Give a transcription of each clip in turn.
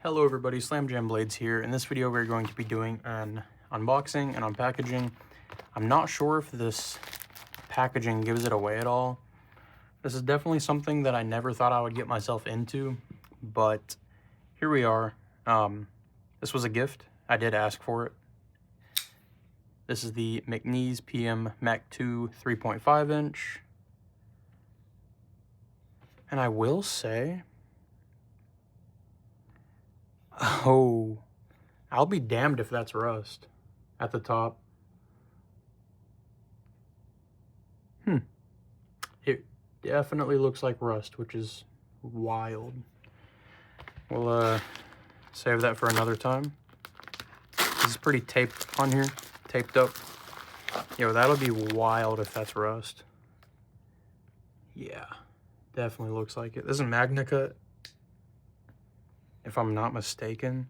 Hello everybody, Slam Jam Blades here. In this video we're going to be doing an unboxing and unpackaging. I'm not sure if this packaging gives it away at all. This is definitely something that I never thought I would get myself into, but here we are. This was a gift. I did ask for it. This is the McNeese PM Mac 2 3.5 inch. And I will say, oh, I'll be damned if that's rust at the top. It definitely looks like rust, which is wild. We'll save that for another time. This is pretty taped on here, taped up. Yo, that'll be wild if that's rust. Yeah, definitely looks like it. This is Magna Cut, if I'm not mistaken.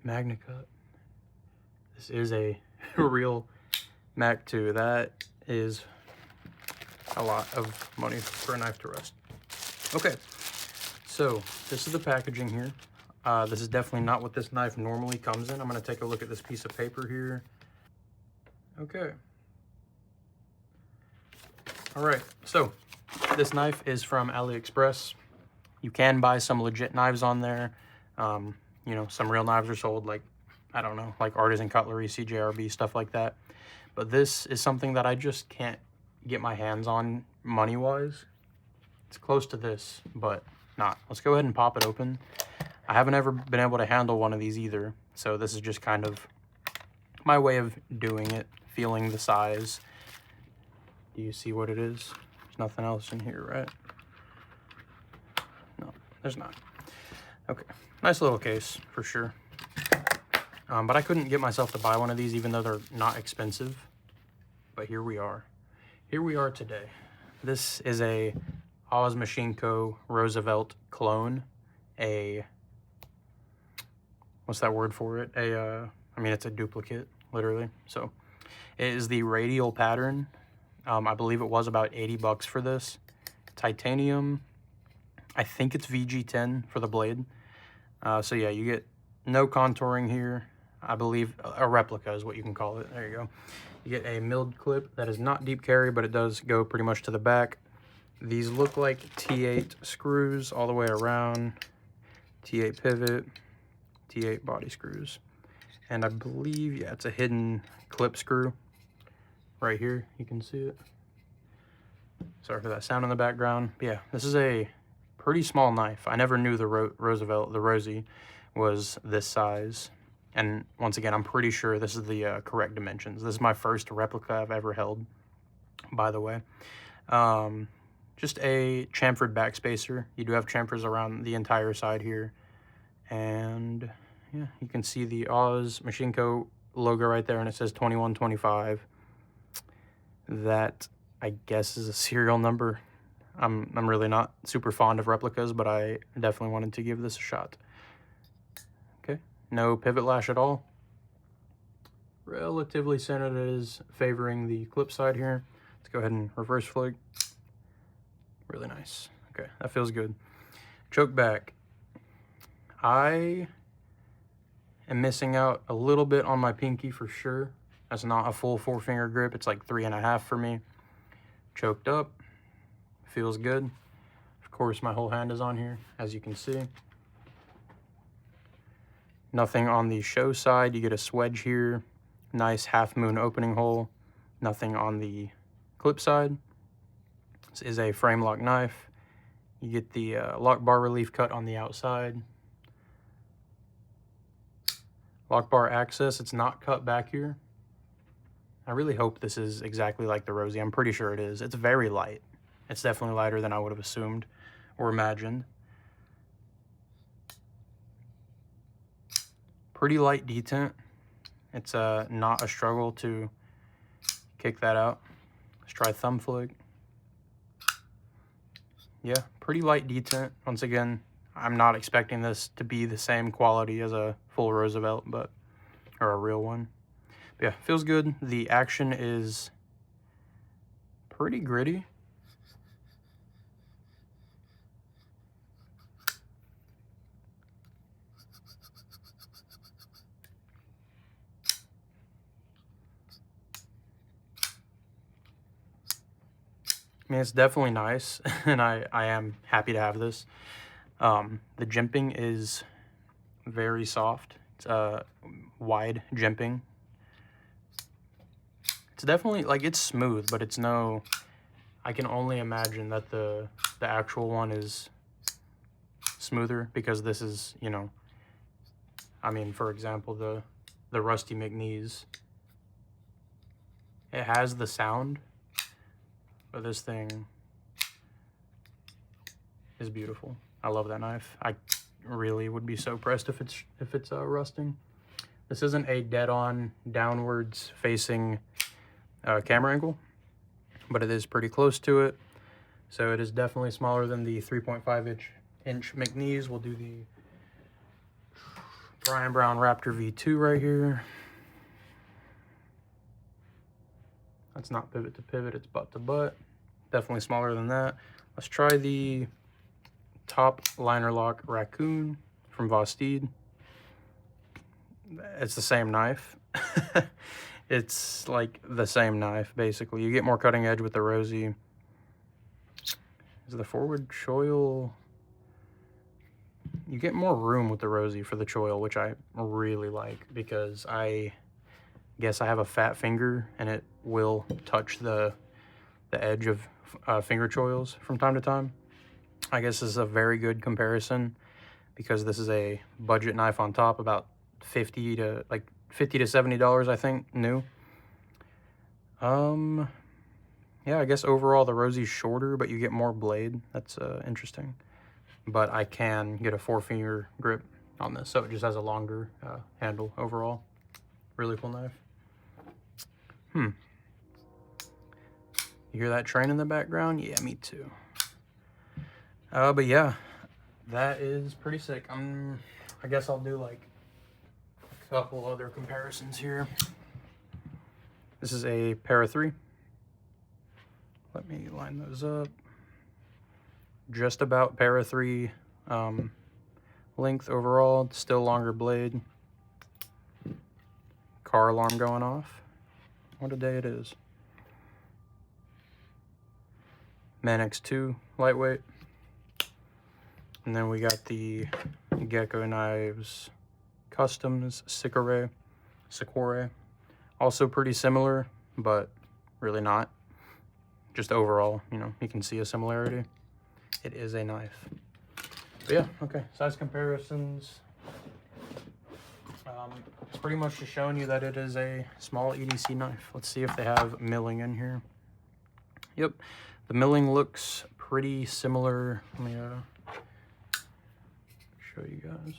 Magna Cut. This is a real Mac 2. That is a lot of money for a knife to rust. Okay, so this is the packaging here. This is definitely not what this knife normally comes in. I'm going to take a look at this piece of paper here. Okay. All right, so this knife is from AliExpress. You can buy some legit knives on there. You know, some real knives are sold, like, I don't know, like Artisan Cutlery, CJRB, stuff like that. But this is something that I just can't get my hands on money-wise. It's close to this, but not. Let's go ahead and pop it open. I haven't ever been able to handle one of these either, so this is just kind of my way of doing it, feeling the size. Do you see what it is? There's nothing else in here, right? No, there's not. Okay, nice little case for sure. But I couldn't get myself to buy one of these, even though they're not expensive. But here we are. Here we are today. This is a Oz Machine Co. Roosevelt clone. What's that word for it? I mean, it's a duplicate, literally. So it is the radial pattern. I believe it was about 80 bucks for this. Titanium. I think it's VG10 for the blade. So yeah, you get no contouring here. I believe a replica is what you can call it. There you go. You get a milled clip that is not deep carry, but it does go pretty much to the back. These look like T8 screws all the way around. T8 pivot, T8 body screws. And I believe, yeah, it's a hidden clip screw right here. You can see it. Sorry for that sound in the background. But yeah, this is a pretty small knife. I never knew the Rosie was this size. And once again, I'm pretty sure this is the correct dimensions. This is my first replica I've ever held, by the way. Just a chamfered backspacer. You do have chamfers around the entire side here. And yeah, you can see the Oz Machine Co. logo right there, and it says 2125. That, I guess, is a serial number. I'm really not super fond of replicas, but I definitely wanted to give this a shot. Okay, no pivot lash at all. Relatively centered, it is favoring the clip side here. Let's go ahead and reverse flick. Really nice. Okay, that feels good. Choke back. I am missing out a little bit on my pinky for sure. That's not a full 4-finger grip. It's like 3.5 for me. Choked up. Feels good. Of course, my whole hand is on here, as you can see. Nothing on the show side. You get a swedge here. Nice half-moon opening hole. Nothing on the clip side. This is a frame lock knife. You get the lock bar relief cut on the outside. Lock bar access, it's not cut back here. I really hope this is exactly like the Rosie. I'm pretty sure it is. It's very light. It's definitely lighter than I would have assumed or imagined. Pretty light detent. It's not a struggle to kick that out. Let's try thumb flick. Yeah, pretty light detent. Once again, I'm not expecting this to be the same quality as a full Roosevelt, or a real one. But yeah, feels good. The action is pretty gritty. I mean, it's definitely nice, and I am happy to have this. The jimping is very soft. It's wide jimping. It's definitely, like, it's smooth, but it's no... I can only imagine that the actual one is smoother, because this is, you know... I mean, for example, the Rusty McNeese. It has the sound, but this thing is beautiful. I love that knife. I really would be so pressed if it's rusting. This isn't a dead-on downwards facing camera angle, but it is pretty close to it. So it is definitely smaller than the 3.5-inch McNeese. We'll do the Brian Brown Raptor V2 right here. That's not pivot to pivot, it's butt to butt. Definitely smaller than that. Let's try the top liner lock Raccoon from Vosteed. It's the same knife. It's like the same knife, basically. You get more cutting edge with the Rosie. Is the forward choil... You get more room with the Rosie for the choil, which I really like, because I guess I have a fat finger and it will touch the edge of finger choils from time to time. I guess this is a very good comparison, because this is a budget knife on top, about $50 to $70, I think, new. Yeah, I guess overall the Rosie's shorter, but you get more blade. That's interesting. But I can get a 4-finger grip on this, so it just has a longer handle overall. Really cool knife. You hear that train in the background? Yeah, me too. But yeah, that is pretty sick. I guess I'll do like a couple other comparisons here. This is a Para 3. Let me line those up. Just about Para 3 length overall. Still longer blade. Car alarm going off. What a day it is. Man X2 lightweight. And then we got the Gecko Knives Customs Sikore. Also pretty similar, but really not. Just overall, you know, you can see a similarity. It is a knife. But yeah, okay, size comparisons. It's pretty much just showing you that it is a small EDC knife. Let's see if they have milling in here. Yep, the milling looks pretty similar. Let me show you guys.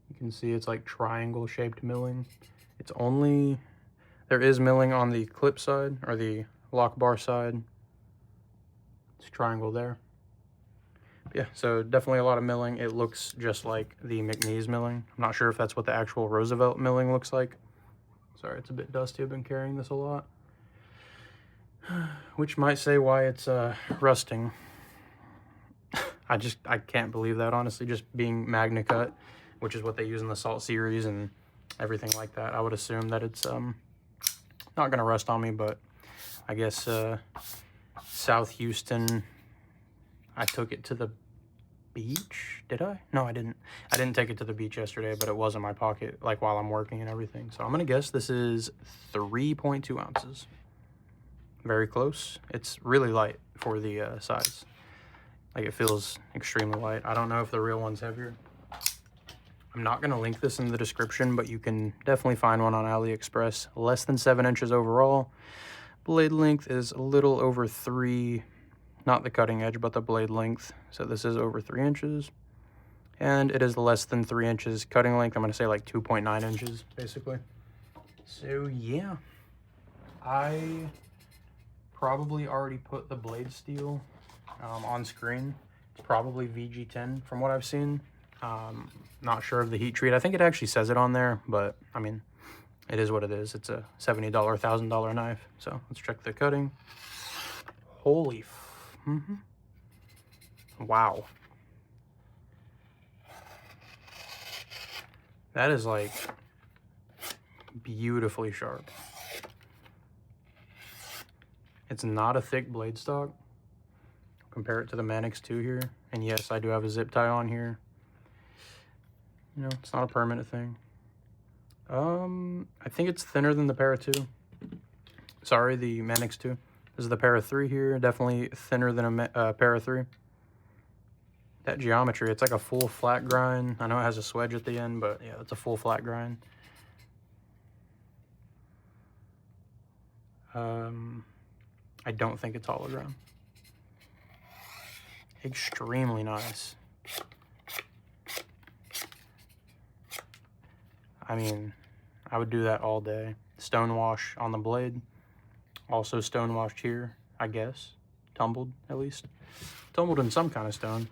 You can see it's like triangle shaped milling. It's only, there is milling on the clip side, or the lock bar side. It's triangle there. Yeah, so definitely a lot of milling. It looks just like the McNeese milling. I'm not sure if that's what the actual Roosevelt milling looks like. Sorry, it's a bit dusty. I've been carrying this a lot. Which might say why it's rusting. I can't believe that, honestly, just being Magna Cut, which is what they use in the Salt series and everything like that. I would assume that it's not gonna rust on me, but I guess South Houston, I took it to the beach. Did I? No, I didn't. I didn't take it to the beach yesterday, but it was in my pocket, like, while I'm working and everything. So I'm gonna guess this is 3.2 ounces. Very close. It's really light for the size. Like, it feels extremely light. I don't know if the real one's heavier. I'm not gonna link this in the description, but you can definitely find one on AliExpress. Less than 7 inches overall. Blade length is a little over 3, not the cutting edge, but the blade length. So this is over 3 inches. And it is less than 3 inches cutting length. I'm gonna say like 2.9 inches, basically. So yeah, I probably already put the blade steel on screen. It's probably VG10 from what I've seen. Not sure of the heat treat. I think it actually says it on there, but I mean, it is what it is. It's a $70, $1,000 knife. So let's check the cutting. Holy wow. That is like beautifully sharp. It's not a thick blade stock. Compare it to the Manix 2 here. And yes, I do have a zip tie on here. You know, it's not a permanent thing. I think it's thinner than the Para 2. Sorry, the Manix 2. This is the Para 3 here. Definitely thinner than a Para 3. That geometry, it's like a full flat grind. I know it has a swedge at the end, but yeah, it's a full flat grind. I don't think it's hologram. Extremely nice. I mean, I would do that all day. Stone wash on the blade. Also stone washed here, I guess. Tumbled, at least. Tumbled in some kind of stone.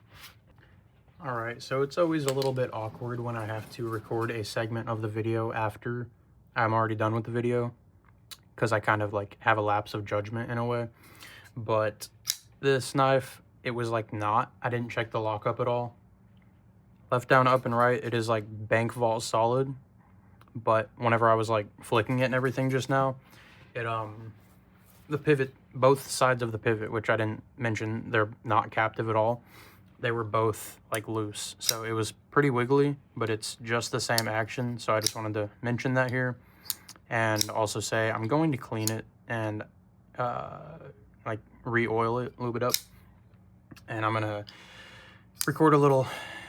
Alright, so it's always a little bit awkward when I have to record a segment of the video after I'm already done with the video, because I kind of like have a lapse of judgment in a way. But this knife, it was like not. I didn't check the lockup at all. Left, down, up, and right, it is like bank vault solid. But whenever I was like flicking it and everything just now, it the pivot, both sides of the pivot, which I didn't mention, they're not captive at all. They were both like loose, so it was pretty wiggly, but it's just the same action. So I just wanted to mention that here, and also say I'm going to clean it and like re-oil it, lube it up, and I'm gonna record a little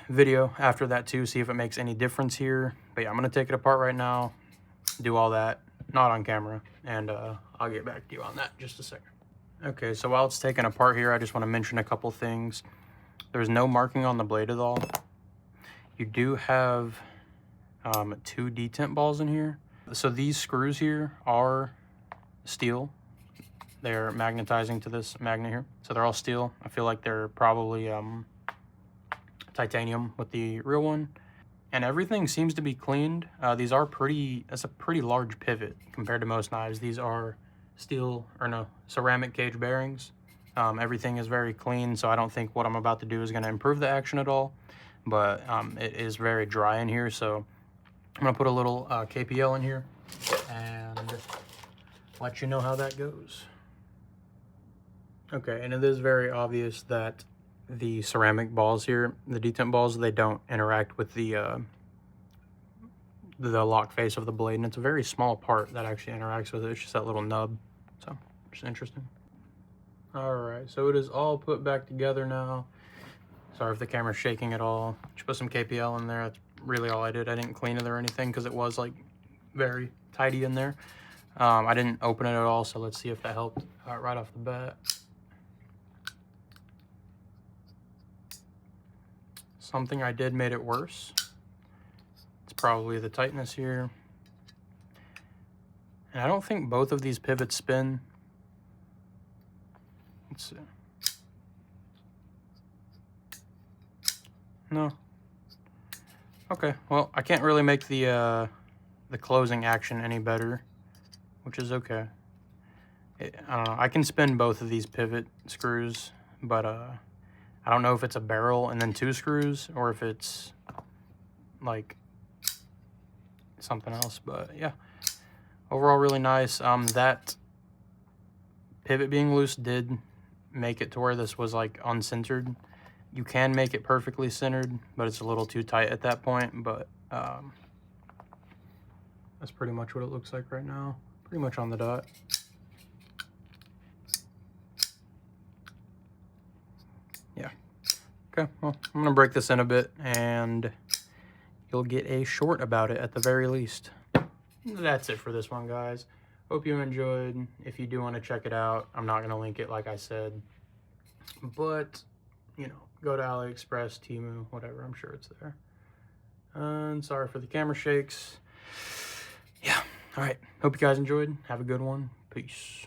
video after that too, see if it makes any difference here. But yeah, I'm gonna take it apart right now, do all that, not on camera, and I'll get back to you on that in just a second. Okay, so while it's taken apart here, I just want to mention a couple things. There's no marking on the blade at all. You do have 2 detent balls in here. So these screws here are steel. They're magnetizing to this magnet here. So they're all steel. I feel like they're probably titanium with the real one. And everything seems to be cleaned. These are that's a pretty large pivot compared to most knives. These are steel, or no, ceramic cage bearings. Everything is very clean, so I don't think what I'm about to do is going to improve the action at all. But it is very dry in here, so I'm going to put a little KPL in here and let you know how that goes. Okay, and it is very obvious that the ceramic balls here, the detent balls, they don't interact with the lock face of the blade, and it's a very small part that actually interacts with it. It's just that little nub, so just interesting. Alright, so it is all put back together now. Sorry if the camera's shaking at all. Just put some KPL in there. That's really all I did. I didn't clean it or anything because it was like very tidy in there. I didn't open it at all, so let's see if that helped right off the bat. Something I did made it worse. It's probably the tightness here. And I don't think both of these pivots spin. Let's see. No. Okay, well, I can't really make the closing action any better, which is okay. I don't know. I can spin both of these pivot screws, but I don't know if it's a barrel and then 2 screws or if it's like something else. But yeah, overall really nice. That pivot being loose did make it to where this was like uncentered. You can make it perfectly centered, but it's a little too tight at that point. But that's pretty much what it looks like right now. Pretty much on the dot. Yeah. Okay, well, I'm gonna break this in a bit and you'll get a short about it at the very least. That's it for this one, guys. Hope you enjoyed. If you do want to check it out, I'm not going to link it like I said. But, you know, go to AliExpress, Temu, whatever. I'm sure it's there. And sorry for the camera shakes. Yeah. All right. Hope you guys enjoyed. Have a good one. Peace.